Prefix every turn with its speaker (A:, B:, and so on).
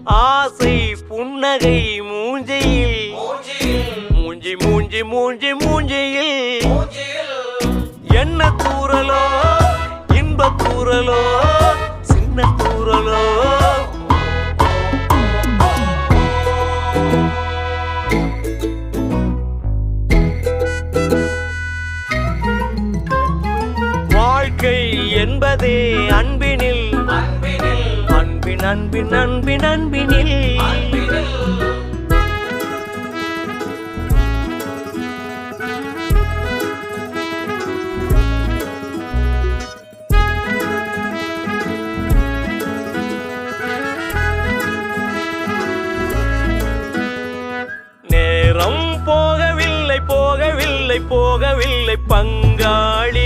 A: ஆசை புன்னகை மூஞ்சியில் மூஞ்சி மூஞ்சி மூஞ்சி மூஞ்சியில் என்ன தூரலோ இன்ப தூரலோ சின்ன தூரலோ வாழ்க்கை என்பதே அன்பினில் அன்பின் அன்பின் அன்பின் அன்பினில் நேரம் போகவில்லை போகவில்லை போகவில்லை பங்காளி